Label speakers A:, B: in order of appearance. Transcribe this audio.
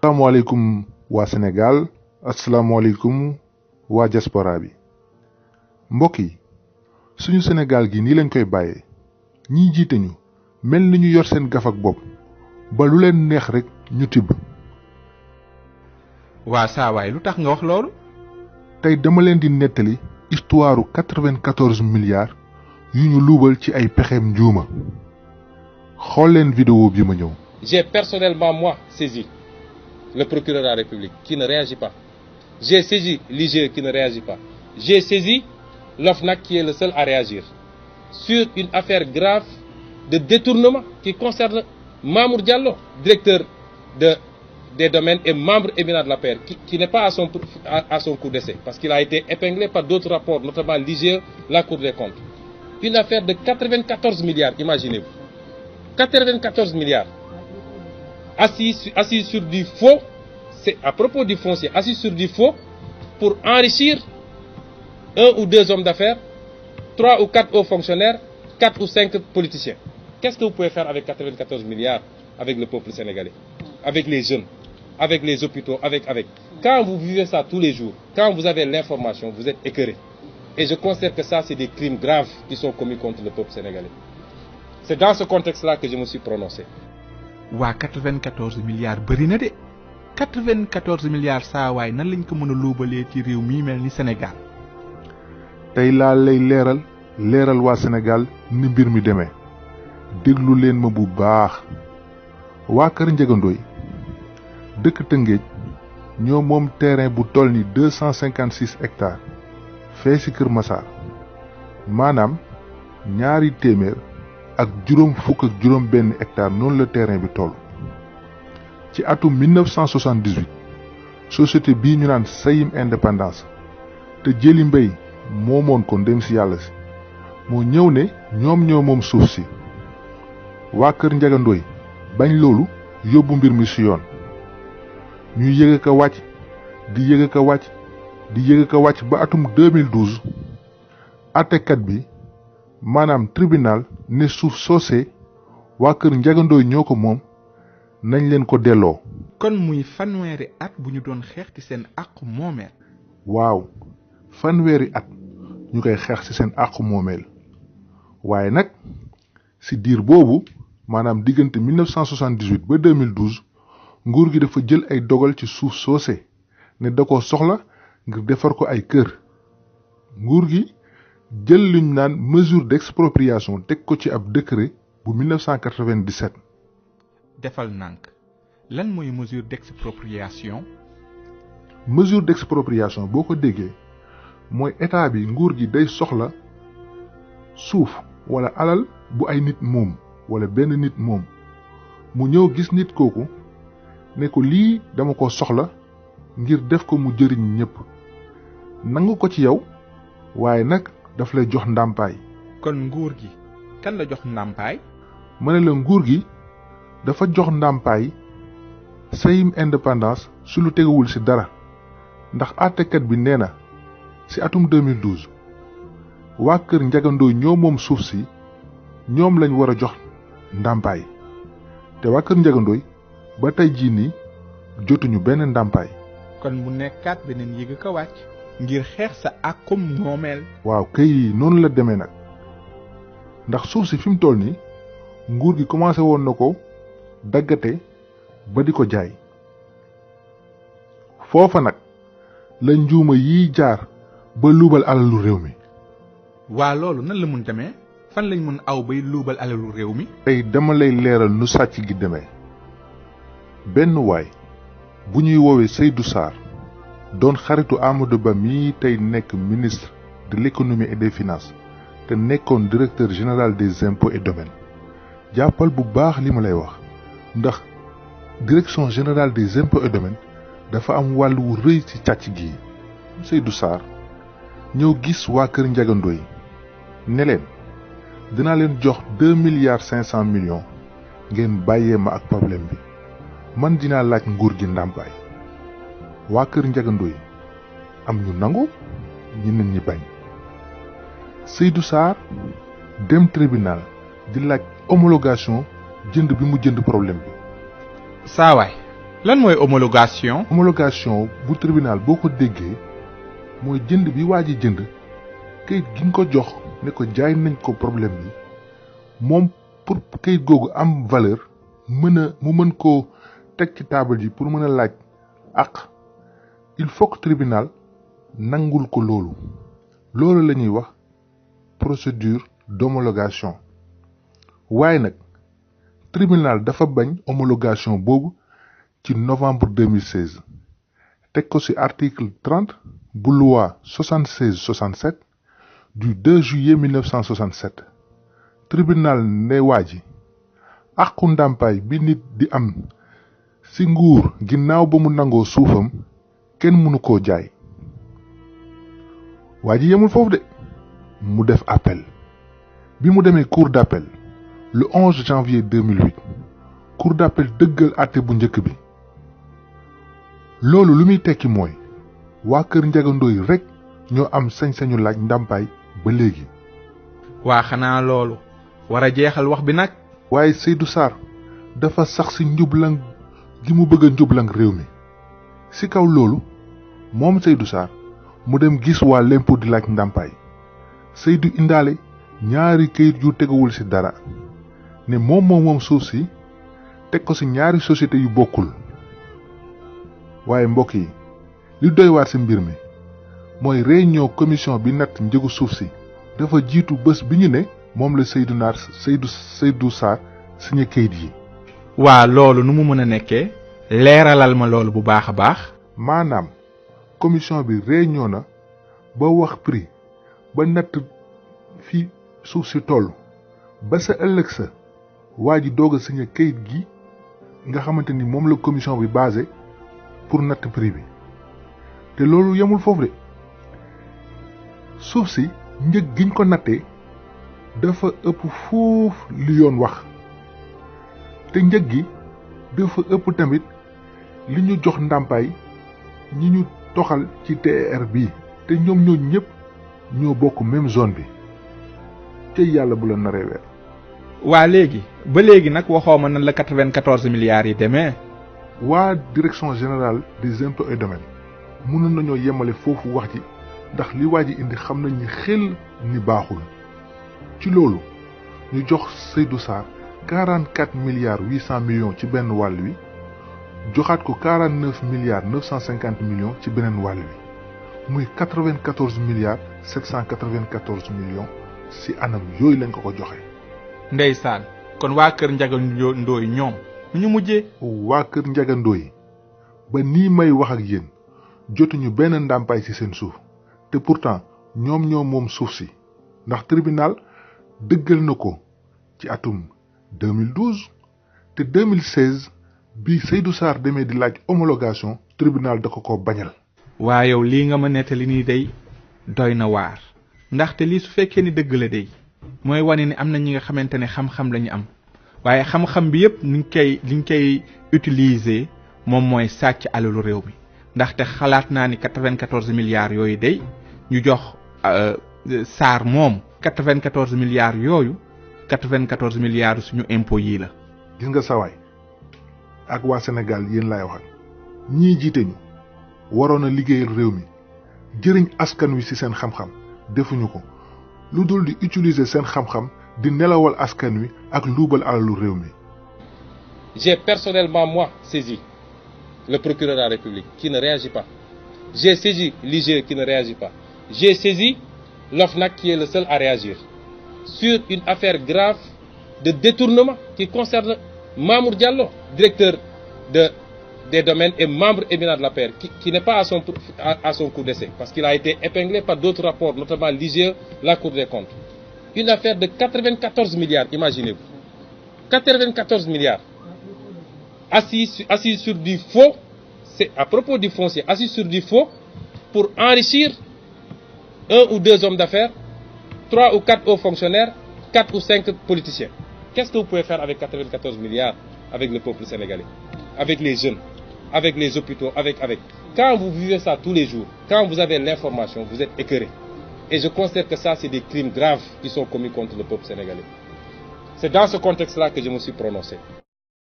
A: asalaamaaleykum waa Sénégal asalaamaaleykum waa diaspora bi mbokk yi suñu Sénégal gi nii lañ koy bàyyee ñiy jiite ñu mel ni ñu yor seen gaf ak bopp ba lu leen neex rek ñu tibb.
B: waa saawaay lu tax nga wax loolu.
A: tey dama leen di nettali histoire 94 milliards yu ñu luubal ci ay pexeem njuuma xool leen vidéo bi ma ñëw.
C: J'ai personnellement moi saisi le procureur de la République qui ne réagit pas. J'ai saisi l'IGE qui ne réagit pas. J'ai saisi l'OFNAC qui est le seul à réagir sur une affaire grave de détournement qui concerne Mamour Diallo, directeur des domaines et membre éminent de la paire, qui n'est pas à son coup d'essai parce qu'il a été épinglé par d'autres rapports, notamment l'IGE, la Cour des comptes. Une affaire de 94 milliards, imaginez-vous. 94 milliards. Assis sur du faux, c'est à propos du foncier, assis sur du faux pour enrichir 1 ou 2 hommes d'affaires, 3 ou 4 hauts fonctionnaires, 4 ou 5 politiciens. Qu'est-ce que vous pouvez faire avec 94 milliards avec le peuple sénégalais, avec les jeunes, avec les hôpitaux, avec. Quand vous vivez ça tous les jours, quand vous avez l'information, vous êtes écœuré. Et je considère que ça, c'est des crimes graves qui sont commis contre le peuple sénégalais. C'est dans ce contexte-là que je me suis prononcé.
B: waa 94 milliards bëri na de 94 milliards saa waay nan lañ ko mën a luubalee ci réew mii mel ni Sénégal.
A: tey laa lay leeral waa Sénégal ni mbir mi demee déglu leen ma bu baax waa kër Ndiaga Ndoye dëkk Tëngéej ñoo moom terrain bu toll ni 256 hectares fee ci Kër Massar maanaam ñaari téeméer ak juróom fukk ak juróom benn hectare noonu la terrain bi toll ci atum 1978 société bii ñu naan Sayim Indépendance te Jëli Mbay moomoon ko ndem si yàlla si moo ñëw ne ñoom ñoo moom suuf si waa kër Ndiaga Ndoye bañ loolu yóbbu mbir mi si yoon ñuy yëg ka wàcc di yëg ka wàcc di yëg ka wàcc ba atum 2012 àttekat bi maanaam tribunal ne suuf soosee waa kër Ndiaga Ndoye ñoo ko moom nañ leen ko delloo.
B: kon muy fanweeri at bu ñu doon xeex ci seen àqu moomeel.
A: waaw fanweeri at ñu koy xeex ci seen àqu moomeel waaye nag ci diir boobu maanaam diggante 1978 ba 2012 nguur gi dafa jël ay dogal ci suuf soosee ne da ko soxla ngir defar ko ay kër nguur gi. jël luñ naan mesure d'expropriation teg ko ci ab décret bu 1997.
B: defal nànk lan mooy mesure d'expropriation.
A: mesure d'expropriation boo ko déggee mooy état bi nguur gi day soxla suuf wala alal bu ay nit moom wala benn nit moom mu ñëw gis nit kooku ne ko lii dama ko soxla ngir def ko mu jëriñ ñépp nangu ko ci yow waaye nag daf lay jox ndàmpaay.
B: kon nguur gi kan la jox ndàmpaay.
A: ma ne la nguur gi dafa jox ndàmpaay Sayim Indépendance su lu tegawul ci dara ndax àttekat bi nee na ci atum 2012 waa kër Ndiaga Ndoye ñoo moom suuf si ñoom lañ war a jox ndàmpaay te waa kër Ndiaga Ndoye ba tey jii nii jotuñu benn ndàmpaay.
B: kon mu nekkaat beneen yëg ko wàcc. ngir xeex sa àqum moomeel.
A: waaw kay noonu la demee nag ndax suuf si fi mu toll nii nguur gi commencé woon na ko daggate ba di ko jaay foofa nag la njuuma yiy jaar ba luubal alalu réew mi.
B: waa loolu nan la mun demee fan lañ mun aw bay luubal alalu réew mi.
A: tey dama lay leeral nu sàcc gi demee benn waay bu ñuy woowee Seydou Sarr. doon xaritu Amadou Ba mii tey nekk ministre de l'économie et des finances te nekkoon directeur général des impôts et domaines jàppal bu baax li ma lay wax ndax direction générale des impôts et domaines dafa am wàll wu rëy ci càcc gi. Seydou Sarr ñëw gis waa kër Ndiaga Ndoye ne leen dinaa leen jox 2 milliards 500 millions ngeen bàyyee ma ak problème bi man dinaa laaj nguur gi ndàmpaay. waa kër Ndiaga Ndoye am ñu nangu ñeneen ñi bañ Seydou Sarr dem tribunal di laaj homologation jënd bi mu jënd problème bi.
B: saawaay lan mooy homologation.
A: homologation bu tribunal boo ko déggee mooy jënd bi waa ji jënd kayit gi nga ko jox ne ko jaay nañ ko problème bi moom pour kayit googu am valeur mu mën koo teg ci table ji pour mën a laaj ak il faut que tribunal nangul ko loolu la ñuy wax procédure d'homologation waaye nag tribunal dafa bañ homologation boobu ci novembre 2016 teg ko ci article 30 bu loi 76/67 du 2 juillet 1967 tribunal ne waa ji àqu ndàmpaay bi nit di am ci nguur ginnaaw ba mu nangoo suufam kenn mënu koo jaay waa ji yemul foofu de mu def appel bi mu demee cour d'appel le 11 janvier 2008 cour d'appel dëggal àtte bu njëkk bi loolu lu muy tekki mooy waa kër Ndiaga Ndoye rek ñoo am sañ-sañu laaj ndàmpaay ba léegi.
B: waa xanaa loolu war a jeexal wax bi nag.
A: waaye Seydou Sarr dafa sax ci njublang gi mu bëgg a njublang réew mi ci kaw loolu moom Seydou Sarr mu dem gis waa l'impôt di laaj ndàmpaay Seydou indaale ñaari kayit yu teguwul ci dara ne moom suuf si teg ko ci ñaari société yu bokkul waaye mbokk yi li doy waar ci mbir mi mooy réunion commission bi natt njëgu suuf si dafa jiitu bés bi ñu ne moom la Seydou Sarr signé kayit yi.
B: waa loolu nu mu mën a nekkee leeralal ma loolu bu baax a baax.
A: maanaam commission bi réunion na ba wax prix ba natt fi suuf si toll ba sa ëllëg sa waa ji doog a signé kayit gi nga xamante ni moom la commission bi basé pour natt prix bi te loolu yemul foofu de suuf si njëg giñ ko nattee dafa ëpp fuuf li yoon wax te njëg gi dafa ëpp tamit li ñu jox ndàmpaay ñi ñu toxal ci TER bi te ñoom ñëpp ñoo bokk même zone bi te yàlla bu la naree weer.
B: waa léegi ba léegi nag waxoo ma nan la 94 milliards yi demee.
A: waa direction générale des impôts et domaines mënoon nañoo yemale foofu wax ji ndax li waa ji indi xam nañ ni xel ni baaxul ci loolu ñu jox Seydou Sarr 44 milliards 800 millions ci benn wàll wi joxaat ko 49 milliards 950 millions ci beneen wàll wi muy 94 milliards 794 millions ci anam yooyu lañ ko joxe.
B: ndeysaan kon waa kër Ndiaga Ndoye ñoom ñu mujjee.
A: waa kër Ndiaga Ndoye ba nii may wax ak yéen jotuñu benn ndàmpaay ci seen suuf te pourtant ñoom ñoo moom suuf si ndax tribunal dëggal na ko ci atum 2012 te 2016 bi Seydou Sarr demee di laaj homologation tribunal da ko bañal. waa yow
B: lii nga ma nettali nii day doy na waar ndaxte lii su fekkee ni dëgg la day mooy wane ni am na ñi nga xamante ne xam-xam lañu am waaye xam-xam bi yépp liñ koy utiliser moom mooy sàcc alalu réew mi ndaxte xalaat naa ni 94 milliards yooyu day ñu jox Sarr moom 94 milliards yooyu 94 milliards suñu impôt yi la.
A: gis nga sawaay ak waa Sénégal yéen laay waxal ñii jiite ñu waroon a liggéeyal réew mi jëriñ askan wi ci seen xam-xam defuñu ko lu dul di utiliser seen xam-xam di nelawal askan wi ak luubal alalu réew mi.
C: J'ai personnellement moi saisi le procureur de la République qui ne réagit pas. J'ai saisi l'IGE qui ne réagit pas. J'ai saisi l'OFNAC qui est le seul à réagir sur une affaire grave de détournement qui concerne Mamour Diallo, directeur des domaines et membre éminent de la paire, qui n'est pas à son coup d'essai, parce qu'il a été épinglé par d'autres rapports, notamment l'IGE, la Cour des comptes. Une affaire de 94 milliards, imaginez-vous. 94 milliards. Assis sur du faux, c'est à propos du foncier, assis sur du faux pour enrichir 1 ou 2 hommes d'affaires, 3 ou 4 hauts fonctionnaires, 4 ou 5 politiciens. Qu'est-ce que vous pouvez faire avec 94 milliards avec le peuple sénégalais, avec les jeunes, avec les hôpitaux, avec. Quand vous vivez ça tous les jours, quand vous avez l'information, vous êtes écœuré. Et je considère que ça, c'est des crimes graves qui sont commis contre le peuple sénégalais. C'est dans ce contexte-là que je me suis prononcé.